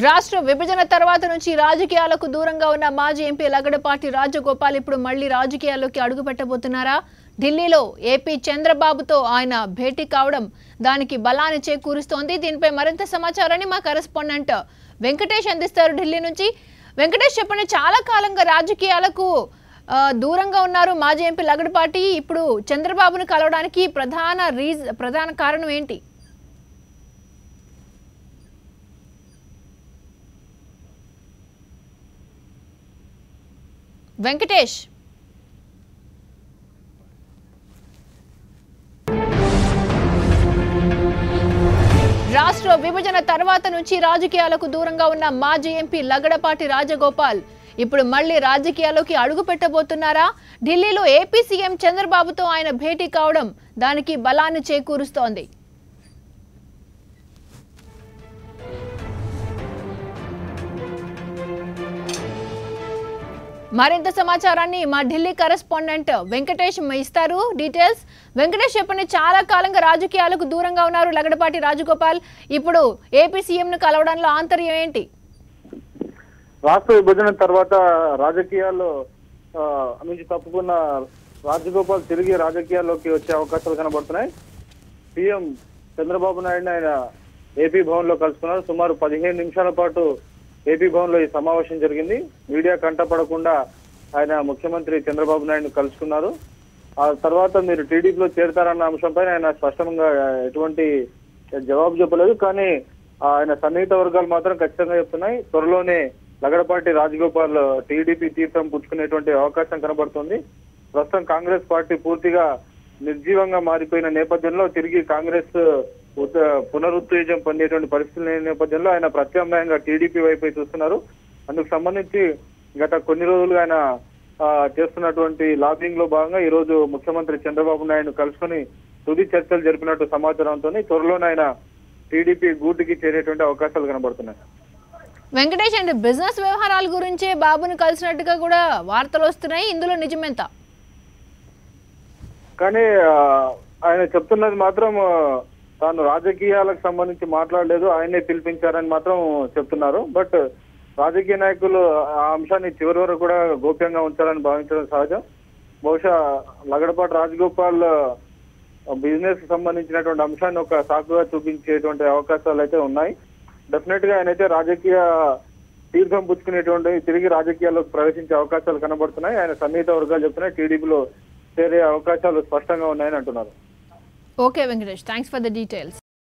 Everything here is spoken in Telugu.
రాష్ట్ర విభజన తర్వాత నుంచి రాజకీయాలకు దూరంగా ఉన్న మాజీ ఎంపీ లగడపాటి రాజగోపాల్ ఇప్పుడు మళ్ళీ రాజకీయాల్లోకి అడుగుపెట్టబోతున్నారా? ఢిల్లీలో ఏపీ చంద్రబాబుతో ఆయన భేటీ కావడం దానికి బలాన్ని చేకూరుస్తోంది. దీనిపై మరింత సమాచారాన్ని మా కరెస్పాండెంట్ వెంకటేష్ అందిస్తారు ఢిల్లీ నుంచి. వెంకటేష్, చెప్పండి, చాలా కాలంగా రాజకీయాలకు దూరంగా ఉన్నారు మాజీ ఎంపీ లగడపాటి. ఇప్పుడు చంద్రబాబును కలవడానికి ప్రధాన కారణం ఏంటి? వెంకటేష్, రాష్ట్ర విభజన తర్వాత నుంచి రాజకీయాలకు దూరంగా ఉన్న మాజీ ఎంపీ లగడపాటి రాజగోపాల్ ఇప్పుడు మళ్ళీ రాజకీయాల్లోకి అడుగు పెట్టబోతున్నారా? ఢిల్లీలో ఏపీ సీఎం చంద్రబాబుతో ఆయన భేటీ కావడం దానికి బలాన్ని చేకూరుస్తోంది. మరింత సమాచారాన్ని మా ఢిల్లీ కరెస్పాండెంట్ వెంకటేష్ ఇస్తారు. డీటెయిల్స్ వెంకటేష్, చెప్పండి, చాలా కాలంగా రాజకీయాలకు దూరంగా ఉన్నారు లగడపాటి రాజగోపాల్. ఇప్పుడు ఏపీ సీఎం ను కలవడంలో ఆంతర్యం ఏంటి? రాష్ట్ర విభజన తర్వాత రాజకీయాల్లో నుంచి తప్పుకున్న రాజగోపాల్ తిరిగి రాజకీయాల్లోకి వచ్చే అవకాశాలు కనబడుతున్నాయి. సీఎం చంద్రబాబు నాయుడు ఆయన ఏపీ భవన్ లో కలుసుకున్నారు. సుమారు 15 నిమిషాల పాటు ఏపీ భవన్ లో ఈ సమావేశం జరిగింది. మీడియా కంటపడకుండా ఆయన ముఖ్యమంత్రి చంద్రబాబు నాయుడు కలుసుకున్నారు. ఆ తర్వాత మీరు టీడీపీలో చేరతారన్న అంశంపై ఆయన స్పష్టంగా ఎటువంటి జవాబు చెప్పలేదు. కానీ ఆయన సన్నిహిత వర్గాలు మాత్రం ఖచ్చితంగా చెప్తున్నాయి, త్వరలోనే లగడపాటి రాజగోపాల్ టీడీపీ తీర్థం పుచ్చుకునేటువంటి అవకాశం కనబడుతుంది. ప్రస్తుతం కాంగ్రెస్ పార్టీ పూర్తిగా నిర్జీవంగా మారిపోయిన నేపథ్యంలో తిరిగి కాంగ్రెస్ పునరుత్తేజం పొందేటువంటి పరిస్థితుల నేపథ్యంలో ఆయన ప్రత్యామ్నాయంగా టీడీపీ వైపు చూస్తున్నారు. అందుకు సంబంధించి గత కొన్ని రోజులుగా ఆయన చేస్తున్నటువంటి లాబింగ్ లో భాగంగా ఈ రోజు ముఖ్యమంత్రి చంద్రబాబు నాయుడు కలుసుకుని తుది చర్చలు జరిపినట్టు సమాచారంతో త్వరలోనే ఆయన టీడీపీ గూటికి చేరేటువంటి అవకాశాలు కనబడుతున్నాయి. వెంకటేష్, అండ్ బిజినెస్ వ్యవహారాల గురించే బాబును కలిసినట్టుగా కూడా వార్తలు వస్తున్నాయి. ఇందులో నిజమెంత? కానీ ఆయన చెప్తున్నది మాత్రం తాను రాజకీయాలకు సంబంధించి మాట్లాడలేదు, ఆయనే పిలిపించారని మాత్రం చెప్తున్నారు. బట్ రాజకీయ నాయకులు ఆ అంశాన్ని చివరి వరకు కూడా గోప్యంగా ఉంచాలని భావించడం సహజం. బహుశా లగడపాటి రాజగోపాల్ బిజినెస్ సంబంధించినటువంటి అంశాన్ని ఒక సాకుగా చూపించేటువంటి అవకాశాలు అయితే ఉన్నాయి. డెఫినెట్ గా ఆయనైతే రాజకీయ తీర్థం పుచ్చుకునేటువంటి తిరిగి రాజకీయాల్లోకి ప్రవేశించే అవకాశాలు కనబడుతున్నాయి. ఆయన సన్నిహిత వర్గాలు చెప్తున్నాయి టీడీపీలో చేరే అవకాశాలు స్పష్టంగా ఉన్నాయని అంటున్నారు. Okay Venkatesh, thanks for the details.